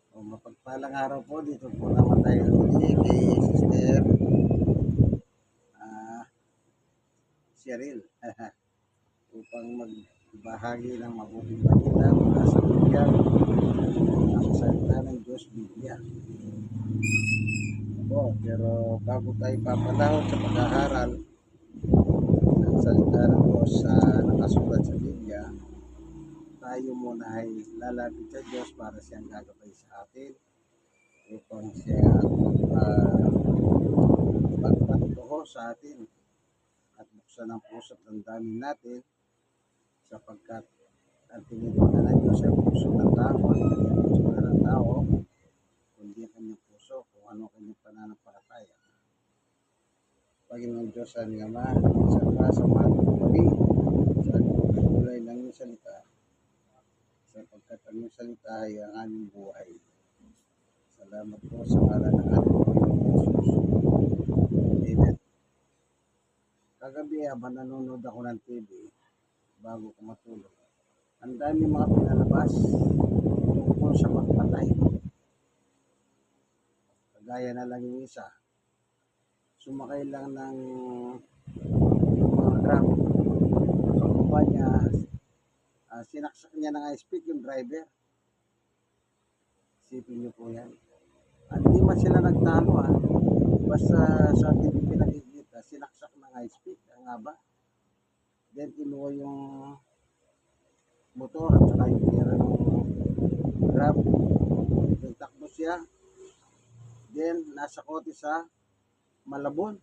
O mapagpalang araw po dito po naman tayo uli kay Sister ah, Cheryl upang magbahagi ng mabuting balita mula sa Biblia, ang salita ng Diyos, Biblia. Pero bago tayo papalahod sa pag-aaral ng salita ng Diyos sa nakasulat sa Biblia, tayo muna ay lalapit sa Diyos para siyang gagabay sa atin upang siya magpatuho sa atin at buksan ang puso at damdamin natin sapagkat ang tinitingnan ng Diyos ay puso ng tao at hindi ang puso ng tao kundi ang kanyang puso kung ano ang kanyang pananampalataya. Panginoon Diyos sa aming Ama, isa pa sa mahal ko kami sa pagkulay ng iyong salita sapagkat ang iyong salita ay ang aming buhay. Salamat po sa ngalan ng ating Panginoon Jesus. Amen. Kagabi habang nanonood ako ng TV bago ko matulog, ang dami mga pinalabas tungkol sa pagpatay. Kagaya na lang yung isa, sumakay lang ng yung mga grab, pagbaba niya, sinaksak niya ng high speed yung driver. Isipin niyo po yan. Hindi man sila nagtalo basta sa TV pinakikita, sinaksak ng high speed, ang haba. Then kinuha yung motor at saka yung pera ng grab. Then takbo siya. Then nasa kote sa Malabon.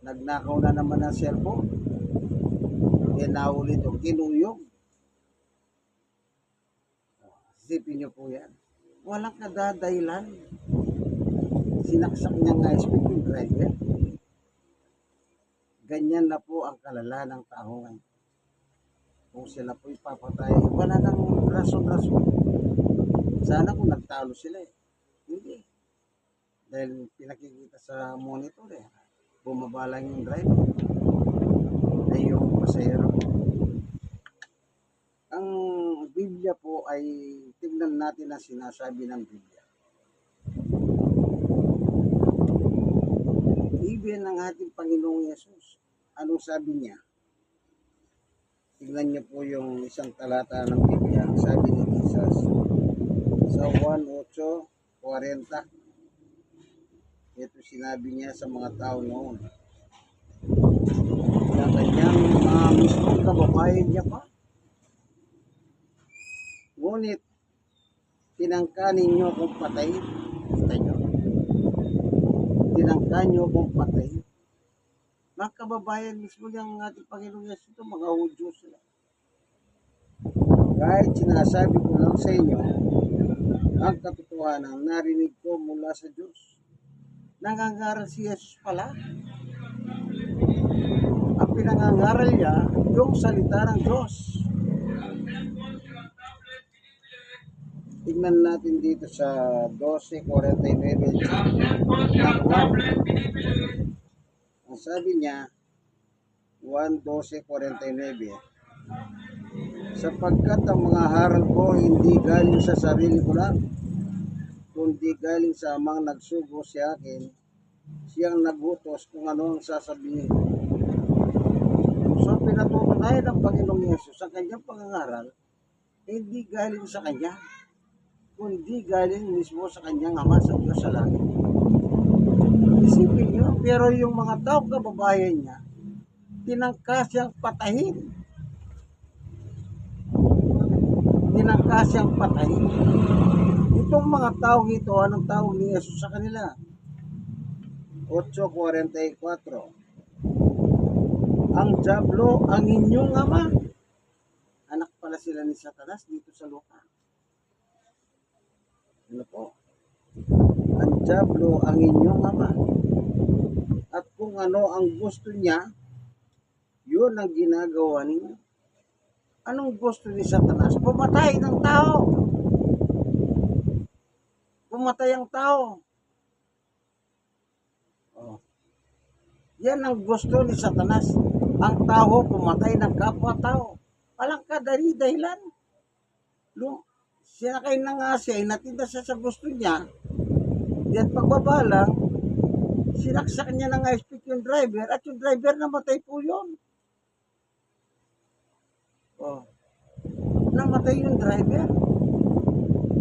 Nagnakaw na naman ng cellphone. Then nahuli ito, kinuyog. Isipin niyo po yan. Walang kadadahilan. Sinaksak niya ng high speed yung driver. Ganyan na po ang kalala ng tao ngayon. Kung sila po ipapatay, wala nang rason-rason. Sana kung nagtalo sila Hindi. Dahil pinakikita sa monitor bumaba lang yung driver. Ay yung pasahero. Ang Biblia po ay tignan natin ang sinasabi ng Biblia. Even ng ating Panginoong Yesus, anong sabi niya? Tignan niyo po yung isang talata ng Biblia. Ang sabi ni Jesus sa Juan 8:40. Ito sinabi niya sa mga tao noon. Na kanyang mismong kababayan niya pa. Ngunit tinangka ninyo kung patayin. Kita niyo? Tinangka niyo kung patayin. Mga kababayan mismo ng ating Panginoong Yesus ito, mga Hudyo sila. Kahit sinasabi ko lang sa inyo, ang katotohanan narinig ko mula sa Diyos. Nangangaral si Jesus pala. Ang pinangangaral niya, yung salita ng Diyos. Tingnan natin dito sa 12:49. Ang sabi niya, 1:12:49, sapagkat ang mga haral ko hindi galing sa sarili ko lang, kundi galing sa amang nagsugo sa akin, siyang nagutos kung ano ang sasabihin. So pinatutunayan ng Panginoong Yesus ang kanyang pangangaral, hindi galing sa kanya, kundi galing mismo sa kanyang Ama sa Diyos sa langit. Isipin niyo, pero yung mga tao kababayan niya, tinangka siyang patayin. Tinangka siyang patayin. Itong mga tao ito, anong tawag ni Jesus sa kanila? 8:44. Ang diablo, ang inyong ama. Anak pala sila ni Satanas dito sa lupa. Ano po? Ang diablo, ang inyong ama. At kung ano ang gusto niya, yun ang ginagawa ninyo. Anong gusto ni Satanas? Pumatay ng tao. Pumatay ang tao. Yan ang gusto ni Satanas. Ang tao pumatay ng kapwa-tao. Walang kadali-dahilan. Sinakay na nga siya, inatinda siya sa gusto niya. Yan pagbaba lang, sinaksak niya ng high speed yung driver at yung driver namatay po yun. Oh, namatay yung driver.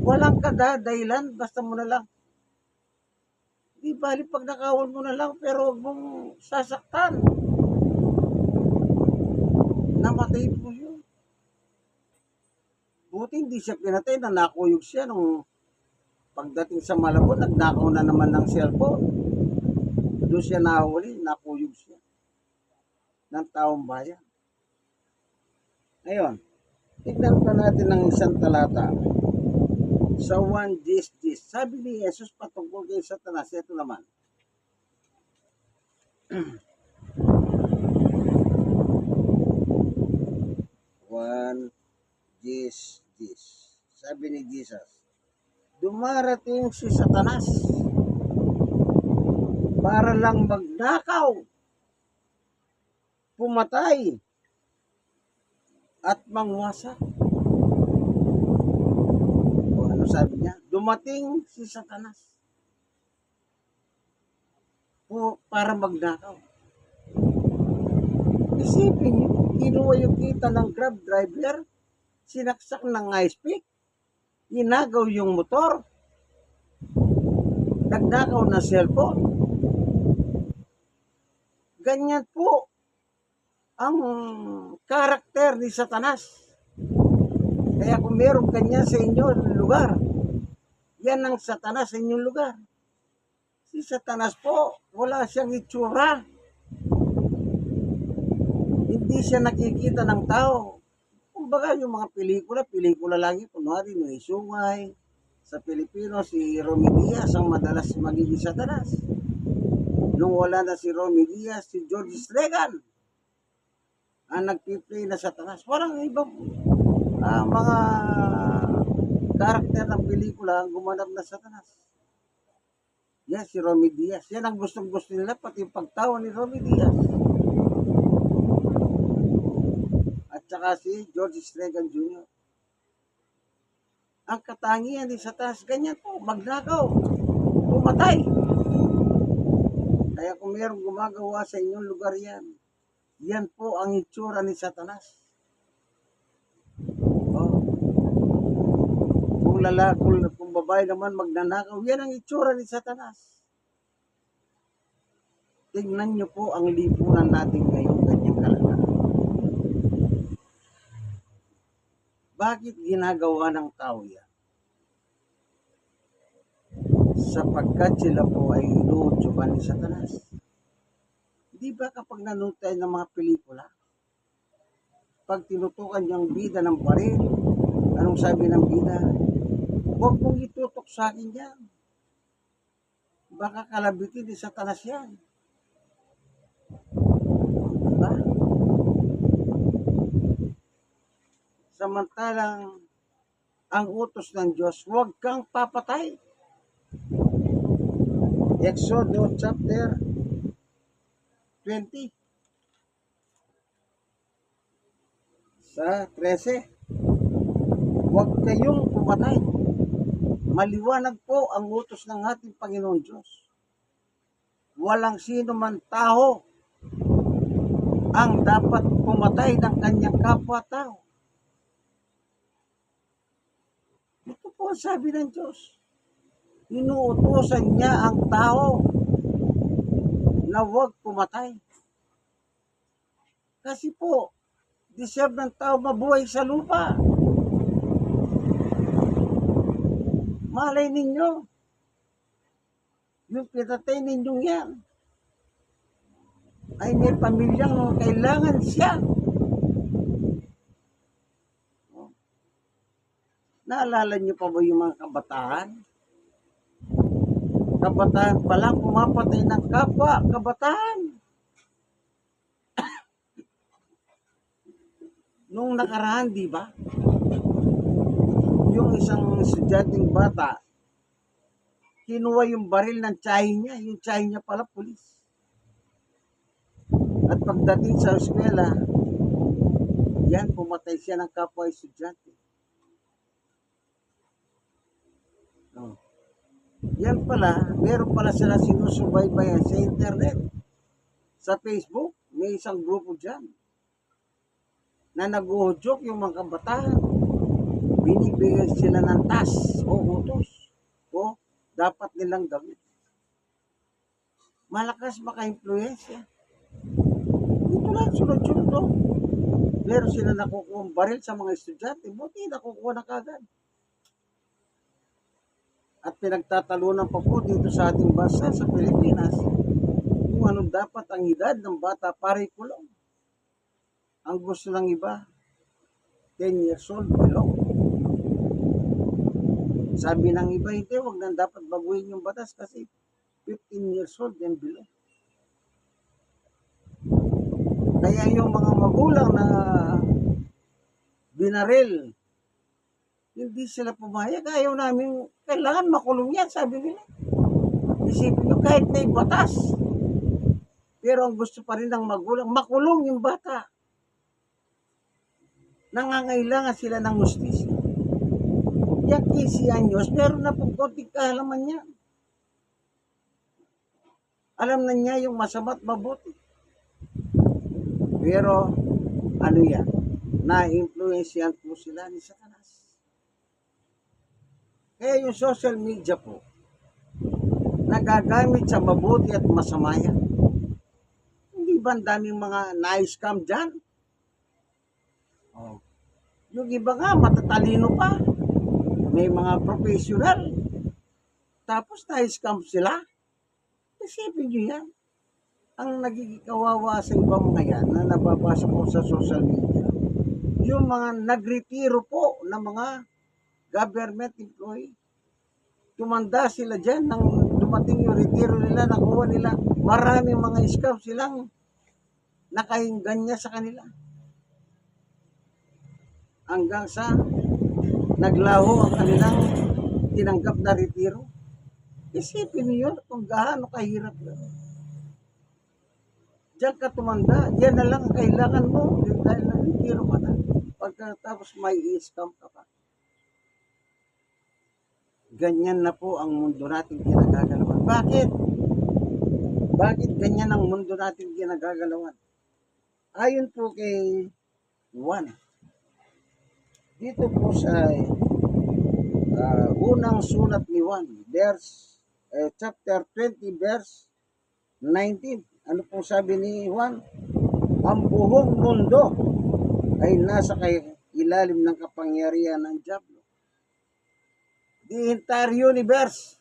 Walang kadadahilan, basta mo na lang. Di bali pag nakawan mo na lang, pero huwag mong sasaktan. Namatay po yun. Buti hindi siya pinatay, nakuyog siya nung pagdating sa Malabon, nagnakaw na naman ng cellphone. Doon siya nahuli, nakuyog siya ng taong bayan. Ngayon, tignan pa natin ng isang talata sa 1:10. Sabi ni Jesus patungkol kay Satanas, ito naman. 1:10. Sabi ni Jesus, dumarating si Satanas para lang magnakaw, pumatay, at mangwasak. O ano sabi niya? Dumating si Satanas para magnakaw. Isipin niyo, kinuha yung kita ng Grab driver, sinaksak ng high speed, inagaw yung motor, nagnakaw na cellphone. Ganyan po ang karakter ni Satanas. Kaya kung meron ganyan sa inyong lugar, yan ang Satanas sa inyong lugar. Si Satanas po, wala siyang itsura. Hindi siya nakikita ng tao. Kumbaga yung mga pelikula lang yun. Kunwari, may sungay. Sa Pilipino, si Romy Diaz ang madalas magiging Satanas. Nung wala na si Romy Diaz, si George Stregan ang nagpiplay na Satanas. Walang ibang mga karakter ng pelikula ang gumanap na Satanas. Yan, si Romy Diaz. Yan ang gustong-gusto nila, pati yung pagtawa ni Romy Diaz. At saka si George Stregan Jr. Ang katangian ni Satanas, ganyan po, magnakaw, pumatay. Kaya kung mayroong gumagawa sa inyong lugar yan, yan po ang itsura ni Satanas. Oh. Kung babae naman magnanakaw, yan ang itsura ni Satanas. Tingnan nyo po ang lipunan natin ngayon, ganyan kalala. Bakit ginagawa ng tao yan? Sapagkat sila po ay inuudyukan ni Satanas. Di ba kapag nanood tayo ng mga pelikula, pag tinutukan yung bida ng baril, anong sabi ng bida? Huwag mong itutok sa akin yan. Baka kalabitin ni Satanas yan. Diba? Samantalang ang utos ng Diyos, huwag kang papatay. Exodus chapter 20 sa 13. Huwag kayong pumatay. Maliwanag po ang utos ng ating Panginoon Diyos. Walang sino man tao ang dapat pumatay ng kanyang kapwa-tao. Ito po ang sabi ng Diyos. Inuutosan niya ang tao na huwag pumatay. Kasi po, deserve ng tao mabuhay sa lupa. Malay ninyo, yung pinatay ninyong yan, ay may pamilyang kailangan siya. Naalala niyo pa ba yung mga kabataan? Kabataan pa lang pumapatay ng kapwa, kabataan. Nung nakaraan, di ba? Yung isang estudyanteng bata, kinuha yung baril ng tiyahin niya. Yung tiyahin niya pala, pulis. At pagdating sa eskwela, yan, pumatay siya ng kapwa estudyante. Yan pala, meron pala sila sinusubaybayan sa internet. Sa Facebook, may isang grupo dyan na nag-uudyok yung mga kabataan. Binibigyan sila ng task o utos o dapat nilang gawin. Malakas maka-influensya. Ito lang, sunod-sunod to. Meron sila nakukuha baril sa mga estudyante, buti nakukuha na kagad. At pinagtatalunan pa po dito sa ating bansa, sa Pilipinas, kung ano dapat ang edad ng bata para ikulong. Ang gusto ng iba, 10 years old below. Sabi ng iba, hindi, wag na dapat baguhin yung batas kasi 15 years old and below. Kaya yung mga magulang na binaril, hindi sila pumayag. Ayaw namin, kailangan makulong yan, sabi nila. Isipin nyo, kahit may batas. Pero ang gusto pa rin ng magulang, makulong yung bata. Nangangailangan sila ng hustisya. Yung 15 anyos, meron na pong konting kahalaman niya. Alam na niya yung masama at mabuti. Pero, ano yan? Na-influensyan po sila ni Satanas. Kaya yung social media po, nagagamit sa mabuti at masama yan. Hindi ba ang daming mga na-scam dyan? Oh. Yung iba nga, matatalino pa. May mga professional. Tapos na-scam sila. Isipin nyo yan. Ang nagiging kawawa sa ibang mga yan na nababasa ko sa social media, yung mga nagretiro po ng mga government employee. Tumanda sila dyan nang dumating yung retiro nila, nakuha nila. Maraming mga scam silang nakahingganya sa kanila. Hanggang sa naglaho ang kanilang tinanggap na retiro. Isipin niyo kung gaano kahirap yun. Diyan ka tumanda, yan na lang ang kailangan mo dahil na-retiro ka na. Pagkatapos may i-scam ka pa. Ganyan na po ang mundo natin ginagagalawan. Bakit? Bakit ganyan ang mundo natin ginagagalawan? Ayon po kay Juan, dito po sa unang sulat ni Juan, chapter 20, verse 19. Ano po sabi ni Juan? Ang buong mundo ay nasa ilalim ng kapangyarihan ng Diablo. The entire universe.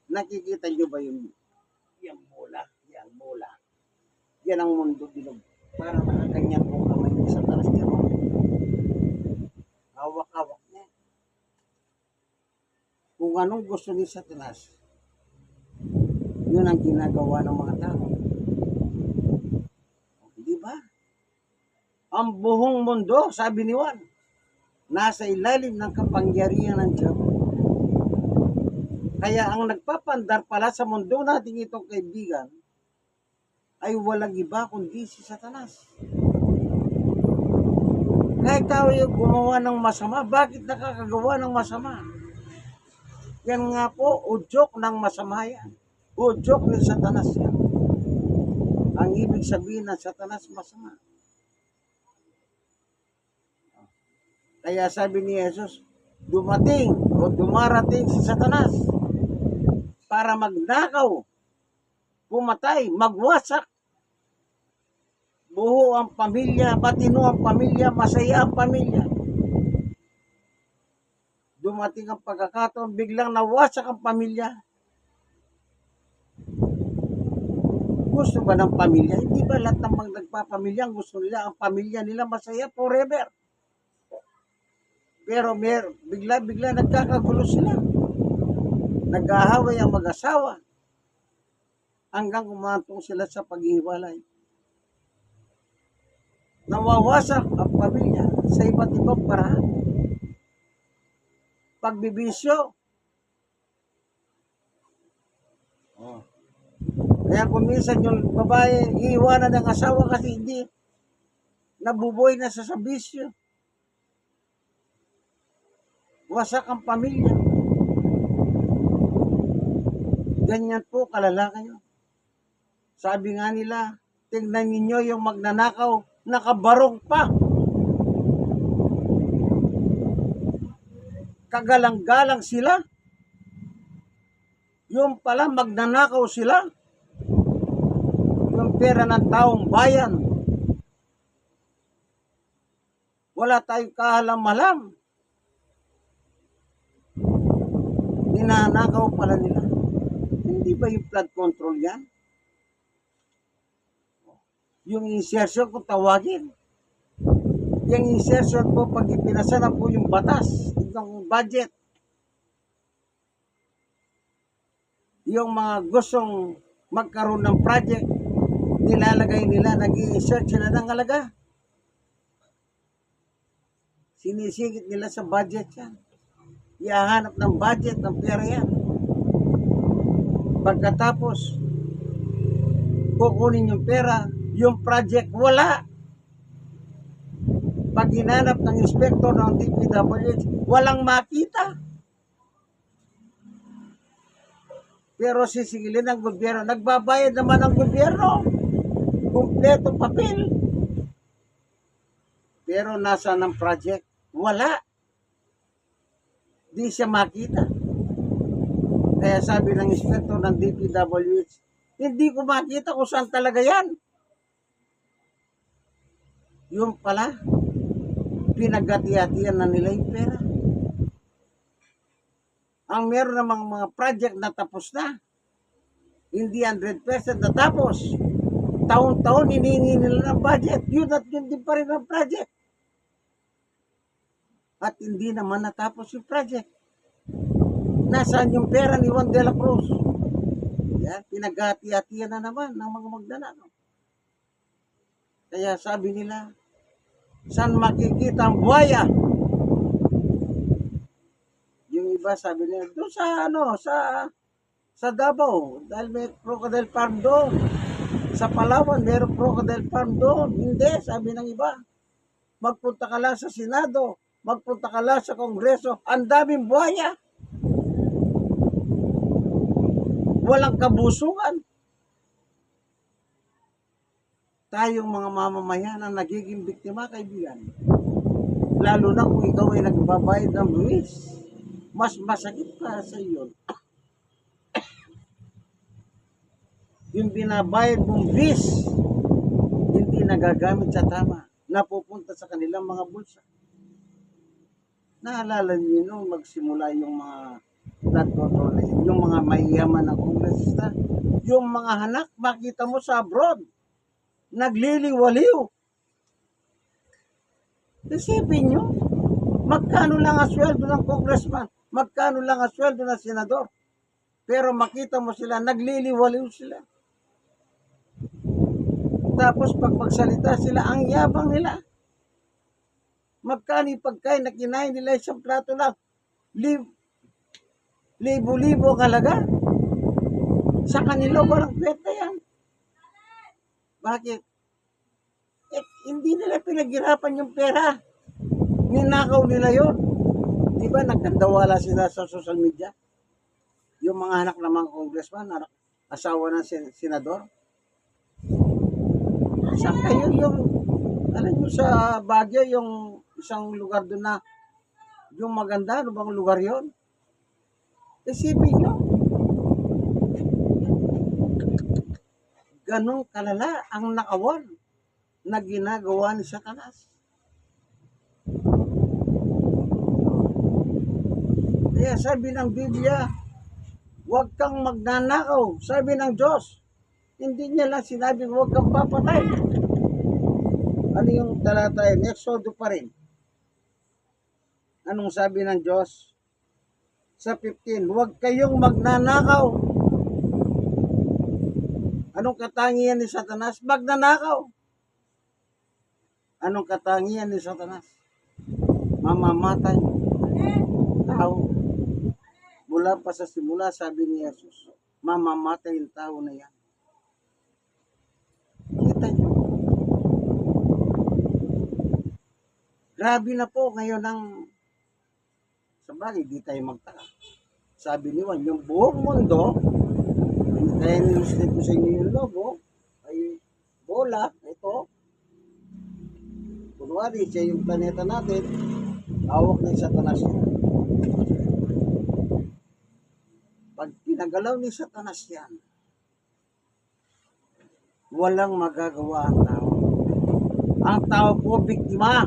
Nakikita nyo ba yung bola? Yung bola. Yan ang mundo bilog. Para nakaganyan po kamay niya sa taras niya. Hawak-hawak niya. Kung anong gusto ni Satanas, yun ang ginagawa ng mga tao. Di ba? Ang buong mundo, sabi ni Juan, nasa ilalim ng kapangyarihan ng Diablo. Kaya ang nagpapandar pala sa mundo natin itong kaibigan, ay walang iba kundi si Satanas. Kahit tao yung gumawa ng masama, bakit nakakagawa ng masama? Yan nga po, udyok ng masama yan. Udyok ni Satanas yan. Ang ibig sabihin ng Satanas, masama. Kaya sabi ni Jesus, dumating o dumarating si Satanas para magnakaw, pumatay, magwasak. Buo ang pamilya, matino ang pamilya, masaya ang pamilya. Dumating ang pagkakataon, biglang nawasak ang pamilya. Gusto ba ng pamilya? Hindi ba lahat ng mga nagpapamilya, gusto nila, ang pamilya nila masaya forever? Pero bigla nagkakagulo sila. Nag-aaway ang mag-asawa. Hanggang umantong sila sa paghihiwalay. Nawawasak ang pamilya sa iba't ibang paraan. Pagbibisyo. Kaya kung minsan yung babae iiwanan ng asawa kasi hindi nabubuhay na sa bisyo. wasak ang pamilya. Ganyan po kalala kayo. Sabi nga nila, tingnan ninyo yung magnanakaw, nakabarong pa. Kagalang-galang sila. Yung pala magnanakaw sila. Yung pera ng taong bayan. Wala tayong kahalam-malam. Ninanakaw pala nila. Hindi ba yung flood control yan? Yung insertion kung tawagin. Yung insertion po pag ipinasa na po yung batas, yung budget. Yung mga gustong magkaroon ng project, nilalagay nila, nag-i-insert sila ng halaga. Sinisigit nila sa budget yan. Ihahanap ng budget ng pera yan. Pagkatapos, kukunin yung pera, yung project wala. Pag hinanap ng inspektor ng DPWH, walang makita. Pero sisigilin ng gobyerno, nagbabayad naman ang gobyerno. Kumpleto papel. Pero nasa ng project, wala. Di siya makita. Kaya sabi ng inspektor ng DPWH, hindi ko makita kung saan talaga yan. Yung pala, pinagati-hatian na nila yung pera. Ang meron namang mga project na tapos na, hindi 100% natapos. Taon-taon hinihingi nila ng budget. Yun at yun din pa rin ang project. At hindi naman natapos yung project. Nasaan yung pera ni Juan de la Cruz? Yan, pinagati-hatian na naman ng mga magnanakaw. Kaya sabi nila, saan makikita ang buhaya? Yung iba sabi nila, doon sa Davao, dahil may crocodile farm doon. Sa Palawan, mayroong crocodile farm doon. Hindi, sabi ng iba. Magpunta ka lang sa Senado, magpunta ka lang sa Kongreso, ang daming buhaya. Walang kabusungan. Tayong mga mamamayan ang nagiging biktima, kaibigan. Lalo na kung ikaw ay nagbabayad ng buwis. Mas masakit para sa iyo. Yung binabayad mong buwis, hindi nagagamit sa tama. Napupunta sa kanilang mga bulsa. Naalala niyo nung magsimula yung mga flood control, yung mga mayayaman ng kongresista, yung mga hanak, makita mo sa abroad, nagliliwaliw. Isipin nyo, magkano lang ang sweldo ng congressman, magkano lang ang sweldo ng senador, pero makita mo sila, nagliliwaliw sila. Tapos pag magsalita sila, ang yabang nila. Magkano yung pagkain na kinain nila isang plato lang, libo-libo kalaga. Sa kanila, walang kwenta yan. Bakit? Hindi nila pinaghirapan yung pera. Ninakaw nila yon. Di ba nagkandawala sila sa social media? Yung mga anak ng mga congressman, asawa ng senador. Saan kayo yung, alam nyo sa Baguio, yung isang lugar doon na, yung maganda, ano bang lugar yon? Isipin nyo. Ganong kalala ang nakawan na ginagawa ni Satanas. Kaya sabi ng Biblia, huwag kang magnanakaw. Sabi ng Diyos, hindi niya lang sinabi huwag kang papatay. Ano yung talata yun? Exodo pa rin. Anong sabi ng Diyos? Sa 15, huwag kayong magnanakaw. Anong katangian ni Satanas? Magnanakaw. Anong katangian ni Satanas? Mamamatay tao. Mula pa sa simula, sabi ni Jesus, mamamatay yung tao na yan. Kita nyo. Grabe na po ngayon ang sa Sa bagay, di tayo magtaka. Sabi ni Juan, yung buong mundo, kaya niluslit ko sa inyo yung logo, ay bola, ito. Kunwari, siya yung planeta natin, hawak ng Satanas yan. Pag pinagalaw ni Satanas yan, walang magagawa ang tao. Ang tao po, biktima.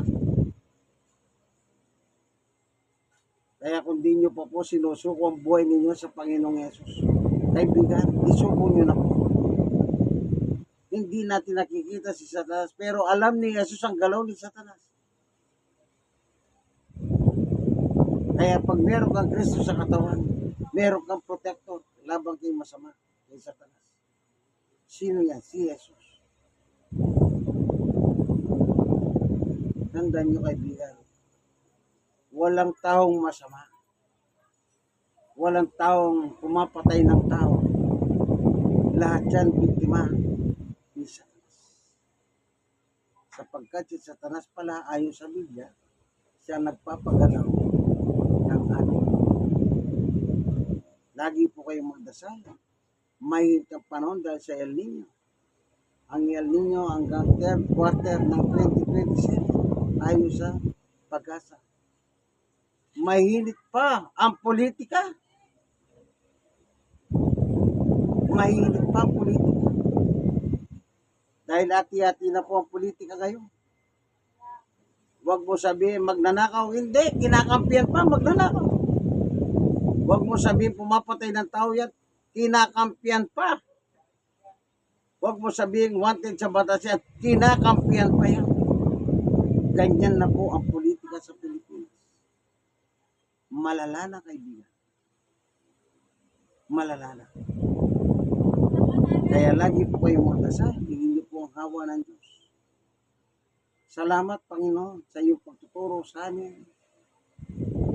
Kaya kung di nyo pa po sinusuko ang buhay ninyo sa Panginoong Yesus, kaibigan, isuko nyo na po. Hindi natin nakikita si Satanas, pero alam ni Jesus ang galaw ni Satanas. Kaya pag meron kang Kristo sa katawan, meron kang protector labang kay masama, kay Satanas. Sino yan? Si Jesus. Tandaan nyo, kaibigan, walang taong masama. Walang taong pumapatay ng tao. Lahat yan biktima ni Satanas. Sapagkat si Satanas pala, ayon sa Biblia, siya nagpapagalaw ng ating. Lagi po kayong magdasal. May ang panahon dahil sa El Nino. Ang El Nino hanggang third quarter ng 2027 ayon sa Pag-asa. Mahinit pa ang politika. Mahinit pa ang politika. Dahil ati-ati na po ang politika ngayon. Huwag mo sabihin magnanakaw. Hindi, kinakampihan pa magnanakaw. Huwag mo sabihin pumapatay ng tao yan. Kinakampihan pa. Huwag mo sabihin wanted sa batas yan. Kinakampihan pa yan. Ganyan na po ang politika sa Pilipinas. Malala na, kaibigan. Malala na. Kaya lagi po kayong magdasal. Hingin niyo po ang hawa ng Diyos. Salamat, Panginoon, sa iyong pagtuturo sa amin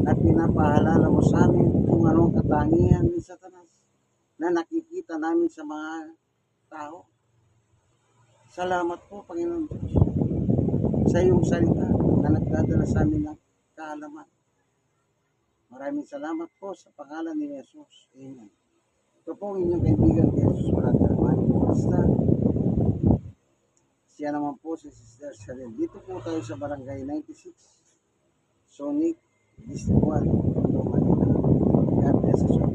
at pinapahalala mo sa amin kung anong katangian ni Satanas na nakikita namin sa mga tao. Salamat po, Panginoon Diyos, sa iyong salita na nagdadala sa amin ng kaalaman. Maraming salamat po sa pangalan ni Jesus. Amen. Ito po ang inyong kaibigan ni Jesus Brother Manny Basta. Siya naman po si Sister Cheryl. Dito po tayo sa Barangay 96, Sonic, District 1, Manila. God bless us all.